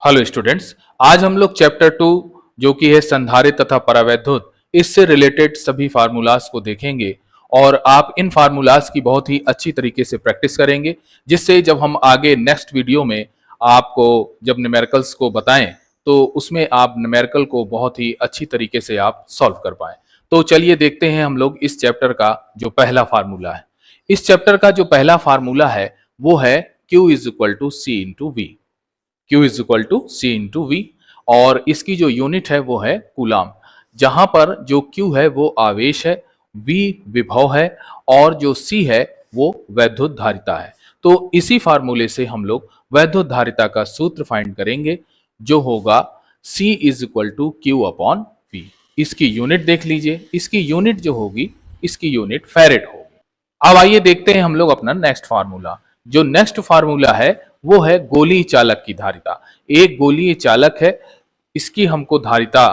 Hello students, आज हम लोग चैप्टर 2 जो कि है संधारित्र तथा परावैद्युत, इससे रिलेटेड सभी फार्मूलाज को देखेंगे और आप इन फार्मूलाज की बहुत ही अच्छी तरीके से प्रैक्टिस करेंगे, जिससे जब हम आगे नेक्स्ट वीडियो में आपको जब न्यूमेरिकल्स को बताएं तो उसमें आप न्यूमेरिकल को बहुत ही अच्छी तरीके से आप सॉल्व कर पाएं। तो चलिए देखते हैं हम लोग इस चैप्टर का जो पहला फार्मूला है। इस चैप्टर का जो पहला फार्मूला है वो है Q is equal to C into V. Q is equal to C into V और इसकी जो यूनिट है वो है कूलाम, जहां पर जो Q है वो आवेश है, V विभव है और जो C है वो वैद्युत धारिता है। तो इसी फार्मूले से हम लोग वैद्युत धारिता का सूत्र फाइंड करेंगे, जो होगा C is equal to Q upon V. इसकी यूनिट देख लीजिए, इसकी यूनिट जो होगी, इसकी यूनिट फैरेड होगी। अब आइए देखते हैं हम लोग अपना नेक्स्ट फार्मूला। जो नेक्स्ट फार्मूला है वो है गोलीय चालक की धारिता। एक गोलीय चालक है, इसकी हमको धारिता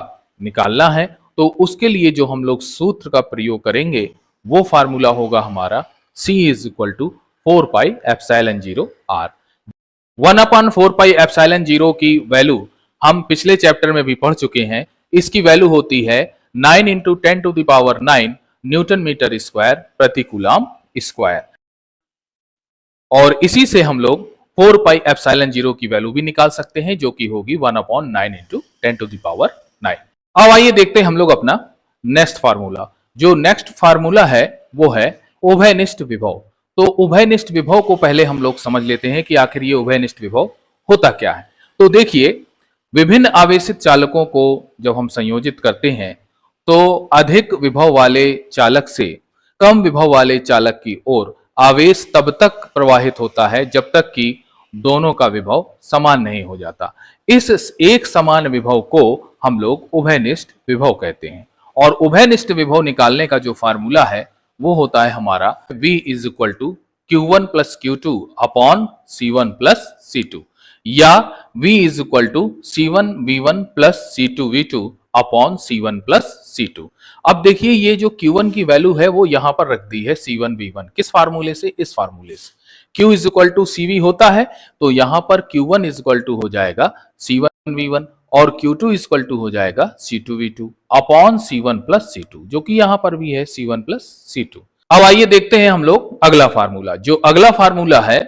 निकालना है, तो उसके लिए जो हम लोग सूत्र का प्रयोग करेंगे वो फार्मूला होगा हमारा C is equal to 4πε0 R। 1/4πε0 की वैल्यू हम पिछले चैप्टर में भी पढ़ चुके हैं। इसकी वैल्यू होती है 9 × 10⁹ न्यूटन मीटर स्क्वायर प्रति कूलाम स्क्वायर, और इसी से हम लोग 4πε0 की वैल्यू भी निकाल सकते हैं, जो कि होगी 1/9 × 10⁹। अब आइए देखते हैं हम लोग अपना नेक्स्ट फार्मूला। जो नेक्स्ट फार्मूला है वो है उभयनिष्ठ विभव। तो उभयनिष्ठ विभव को पहले हम लोग समझ लेते हैं कि आखिर ये उभयनिष्ठ विभव होता क्या है। तो देखिए, विभिन्न आवेशित चालकों को जब हम संयोजित करते हैं तो अधिक विभव वाले चालक से कम विभव वाले चालक की ओर आवेश तब तक प्रवाहित होता है जब तक कि दोनों का विभव समान नहीं हो जाता। इस एक समान विभव को हम लोग उभयनिष्ठ विभव कहते हैं। और उभयनिष्ठ विभव निकालने का जो फार्मूला है वो होता है हमारा V is equal to Q1 plus Q2 upon C1 plus C2, या V is equal to C1 V1 plus C2 V2 upon C1 plus C2। अब देखिए, ये जो Q1 की वैल्यू है वो यहां पर रख दी है C1 V1, किस फार्मूले से? इस फार्मूले से। Q is equal to CV होता है, तो यहां पर Q1 इज इक्वल टू हो जाएगा C1 V1 और Q2 इज इक्वल टू हो जाएगा C2 V2 upon C1 plus C2, जो कि यहां पर भी है C1 प्लस C2। अब आइए देखते हैं हम लोग अगला फार्मूला। जो अगला फार्मूला है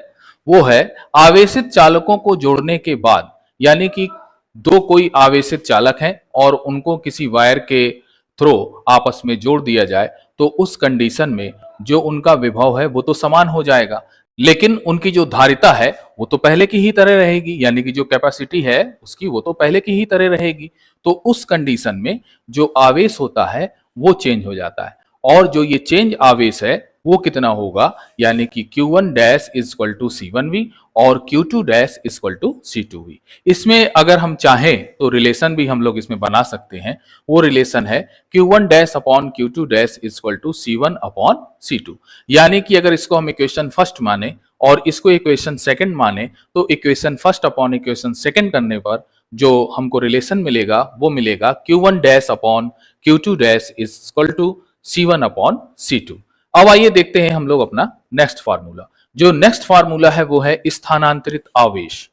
वो है आवेशित चालकों को जोड़ने के बाद, यानी कि दो कोई आवेशित चालक हैं और उनको किसी वायर के थ्रू आपस में जोड़ दिया जाए, तो उस कंडीशन में जो उनका विभव है वो तो समान हो जाएगा, लेकिन उनकी जो धारिता है वो तो पहले की ही तरह रहेगी, यानी कि जो कैपेसिटी है उसकी वो तो पहले की ही तरह रहेगी। तो उस कंडीशन में जो आवेश होता है वो चेंज हो जाता है, और जो ये चेंज आवेश है वो कितना होगा, यानी कि Q1 dash is equal to C1V और Q2 dash is equal to C2V। इसमें अगर हम चाहें तो रिलेशन भी हम लोग इसमें बना सकते हैं। वो रिलेशन है Q1 dash upon Q2 dash is equal to C1 upon C2, यानी कि अगर इसको हम इक्वेशन फर्स्ट माने और इसको इक्वेशन सेकंड माने, तो equation first upon equation second करने पर जो हमको रिलेशन मिलेगा वो मिलेगा Q1 dash upon Q2 dash is equal to C1 upon C2। अब आइए देखते हैं हम लोग अपना नेक्स्ट फार्मूला। जो नेक्स्ट फार्मूला है वो है स्थानांतरित आवेश।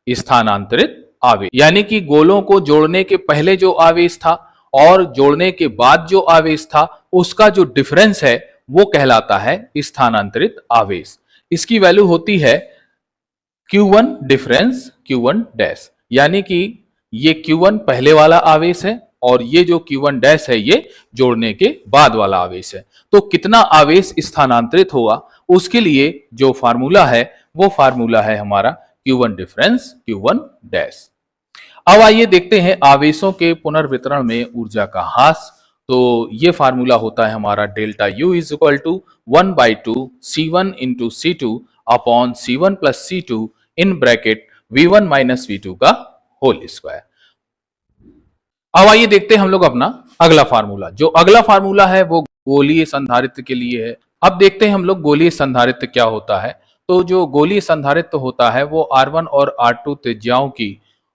स्थानांतरित आवेश यानी कि गोलों को जोड़ने के पहले जो आवेश था और जोड़ने के बाद जो आवेश था उसका जो डिफरेंस है वो कहलाता है स्थानांतरित आवेश। इसकी वैल्यू होती है Q1 डिफरेंस Q1 डैश, यानी कि ये Q1 पहले वाला आवेश है और ये जो Q1 डैश है ये जोड़ने के बाद वाला आवेश है। तो कितना आवेश स्थानांतरित होगा उसके लिए जो फार्मूला है वो फार्मूला है हमारा Q1 डिफरेंस Q1 डैश। अब आइए देखते हैं आवेशों के पुनर्वितरण में ऊर्जा का ह्रास। तो ये फार्मूला होता है हमारा delta U is equal to 1/2 C1 into C2 upon C1 plus C2 in bracket V1 minus V2 का होल स्क्वायर। अब आइए देखते हैं हम लोग अपना अगला फार्मूला। जो अगला फार्मूला है वो गोलीय संधारित्र के लिए है। अब देखते हैं हम लोग गोलीय संधारित्र क्या होता है। तो जो गोलीय संधारित्र होता है वो R1 और R2 त्रिज्याओं की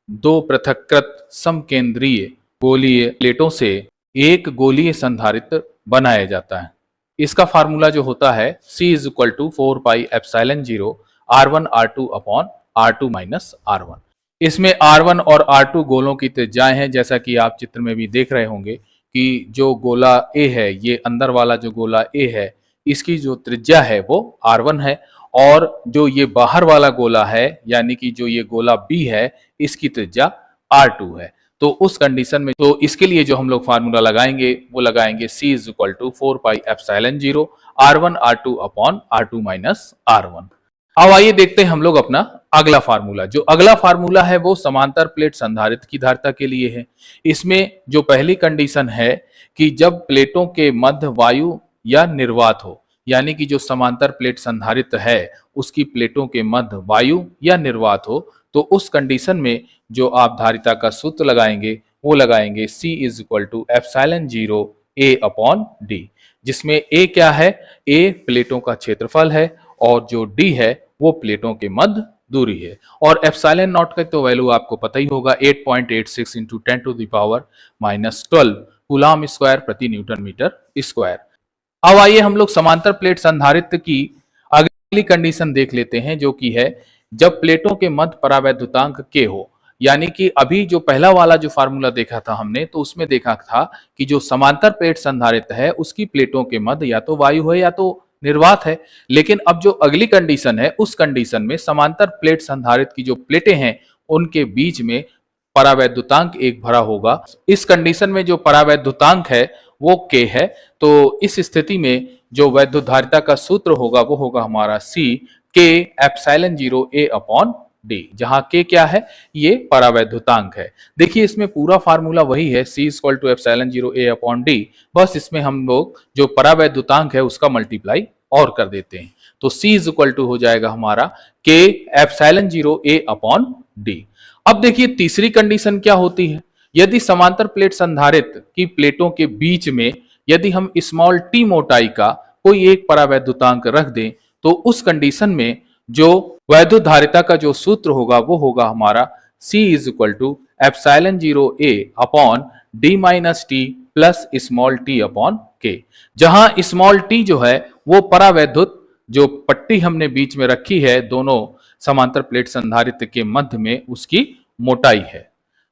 दो पृथक्कृत समकेंद्रीय गोलीय प्लेटों से एक गोलीय संधारित्र बनाया जाता है। इसका फार्मूला जो होता है C is equal to 4πε0 R1 R2 upon R2 minus R1। इसमें R1 और R2 गोलों की त्रिज्याएं हैं, जैसा कि आप चित्र में भी देख रहे होंगे कि जो गोला A है, ये अंदर वाला जो गोला A है, इसकी जो त्रिज्या है वो R1 है, और जो ये बाहर वाला गोला है, यानी कि जो ये गोला B है, इसकी त्रिज्या R2 है। तो उस कंडीशन में तो इसके लिए जो हम लोग फार्मूला लगाएंगे वो लगाएंगे C is equal to 4πε0 R1 R2 upon R2 minus R1। अब आइए देखते हैं हम लोग अपना अगला फार्मूला। जो अगला फार्मूला है वो समांतर प्लेट संधारित्र की धारिता के लिए है। इसमें जो पहली कंडीशन है कि जब प्लेटों के मध्य वायु या निर्वात हो, यानी कि जो समांतर प्लेट संधारित्र है उसकी प्लेटों के मध्य वायु या निर्वात हो, तो उस कंडीशन में जो आप धारिता का सूत्र लगाएंगे वो लगाएंगे C is equal to ε0 A upon D, जिसमें A क्या है? A प्लेटों का क्षेत्रफल है और जो D है वो प्लेटों के मध्य दूरी है। और एप्सिलॉन नॉट का तो वैल्यू आपको पता ही होगा, 8.86 इंटू 10⁻⁻12 कूलम स्क्वायर प्रति न्यूटन मीटर स्क्वायर। अब आइए हम लोग समांतर प्लेट संधारित्र की अगली कंडीशन देख लेते हैं, जो कि है जब प्लेटों के मध्य परावैद्युतांक K हो। यानी कि अभी जो पहला वाला जो फार्मूला देखा था हमने, तो उसमें देखा था कि जो समांतर प्लेट संधारित्र है उसकी प्लेटों के मध्य या तो वायु है या तो निर्वात है। लेकिन अब जो अगली कंडीशन है उस कंडीशन में समांतर प्लेट संधारित्र की जो प्लेटें हैं उनके बीच में परावैद्युतांक एक भरा होगा। इस कंडीशन में जो परावैद्युतांक है वो K है। तो इस स्थिति में जो वैद्युत धारिता का सूत्र होगा वो होगा हमारा C K ε0 A upon D, जहां K क्या है? ये परावैद्युतांक है। देखिए इसमें पूरा फार्मूला वही है, C equal to ε0 A upon D, बस इसमें हम लोग जो परावैद्युतांक है उसका मल्टीप्लाई और कर देते हैं। तो C इज इक्वल टू हो जाएगा हमारा K ε0 A अपॉन D। अब देखिए तीसरी कंडीशन क्या होती है? यदि समांतर प्लेट संधारित्र की प्लेटों के बीच में यदि हम स्मॉल t मोटाई का कोई एक परावैद्युतांक रख दें, तो उस कंडीशन में जो वैद्युत धारिता का जो सूत्र होगा वो होगा हमारा C is equal to ε0 A upon D minus T plus small t upon K, जहां स्मॉल t जो है वो परावैद्युत जो पट्टी हमने बीच में रखी है दोनों समांतर प्लेट संधारित्र के मध्य में, उसकी मोटाई है।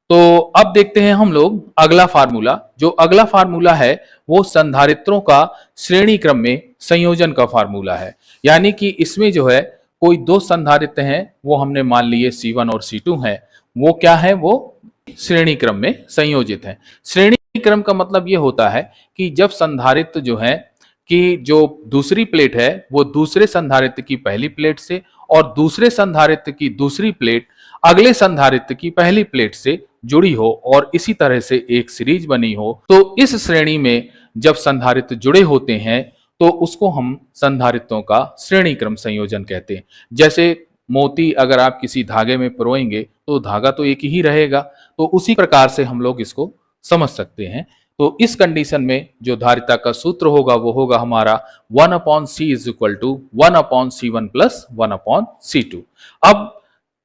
तो अब देखते हैं हम लोग अगला फार्मूला। जो अगला फार्मूला है वो संधारित्रों का श्रेणी क्रम में संयोजन का फार्मूला है। यानी कि इसमें जो है कोई दो संधारित्र हैं, वो हमने मान लिए C1 और C2 हैं, वो क्या है? वो श्रेणी क्रम में संयोजित है। श्रेणी क्रम का मतलब ये होता है कि जब संधारित्र जो है कि जो दूसरी प्लेट है वो दूसरे संधारित्र की पहली प्लेट से और दूसरे संधारित्र की दूसरी प्लेट अगले संधारित्र की पहली प्लेट से जुड़ी हो और इसी तरह से एक सीरीज बनी हो, तो इस श्रेणी में जब संधारित्र जुड़े होते हैं तो उसको हम संधारित्रों का श्रेणी क्रम संयोजन कहते हैं। जैसे मोती अगर आप किसी धागे में पिरोएंगे तो धागा तो एक ही रहेगा, तो उसी प्रकार से हम लोग इसको समझ सकते हैं। तो इस कंडीशन में जो धारिता का सूत्र होगा वो होगा हमारा 1 upon C is equal to 1 upon C1 plus 1 upon C2। अब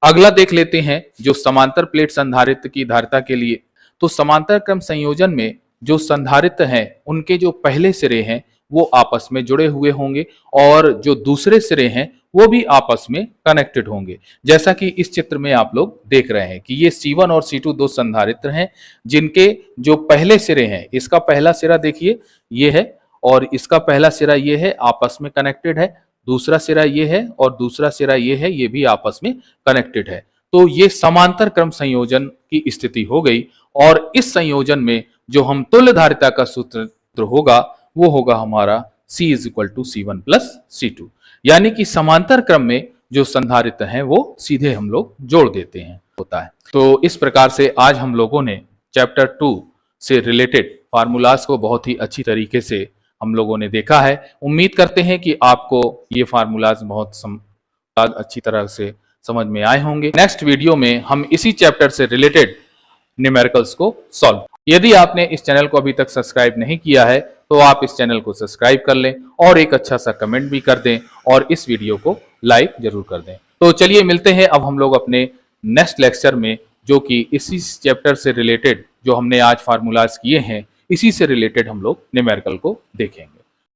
अगला देख लेते हैं जो समांतर प्लेट संधारित्र की धारिता के लिए। तो समांतर क्रम संयोजन में जो संधारित्र हैं उनके जो पहले सिरे हैं वो आपस में जुड़े हुए होंगे और जो दूसरे सिरे हैं वो भी आपस में कनेक्टेड होंगे। जैसा कि इस चित्र में आप लोग देख रहे हैं कि ये C1 और C2 दो संधारित्र हैं जिनके जो पहले सिरे हैं, इसका पहला सिरा देखिए ये है और इसका पहला सिरा ये है, आपस में कनेक्टेड है। दूसरा सिरा ये है और दूसरा सिरा ये है, ये भी आपस में कनेक्टेड है। तो ये समांतर क्रम संयोजन की स्थिति हो गई और इस संयोजन में जो हम तुल्य धारिता का सूत्र होगा वो होगा हमारा C is equal to C1 plus C2। यानी कि समांतर क्रम में जो संधारित्र हैं वो सीधे हम लोग जोड़ देते हैं होता है। तो इस प्रकार से आज हम लोगों ने चैप्टर 2 से रिलेटेड फार्मूलाज को बहुत ही अच्छी तरीके से हम लोगों ने देखा है। उम्मीद करते हैं कि आपको ये फार्मूलाज बहुत अच्छी तरह से समझ में आए होंगे। नेक्स्ट वीडियो में हम इसी चैप्टर से रिलेटेड न्यूमेरिकल्स को सॉल्व। यदि आपने इस चैनल को अभी तक सब्सक्राइब नहीं किया है तो आप इस चैनल को सब्सक्राइब कर लें और एक अच्छा सा कमेंट भी कर दें और इस वीडियो को लाइक जरूर कर दें। तो चलिए मिलते हैं अब हम लोग अपने नेक्स्ट लेक्चर में, जो कि इसी चैप्टर से रिलेटेड जो हमने आज फार्मूलाज किए हैं इसी से रिलेटेड हम लोग न्यूमेरिकल को देखेंगे।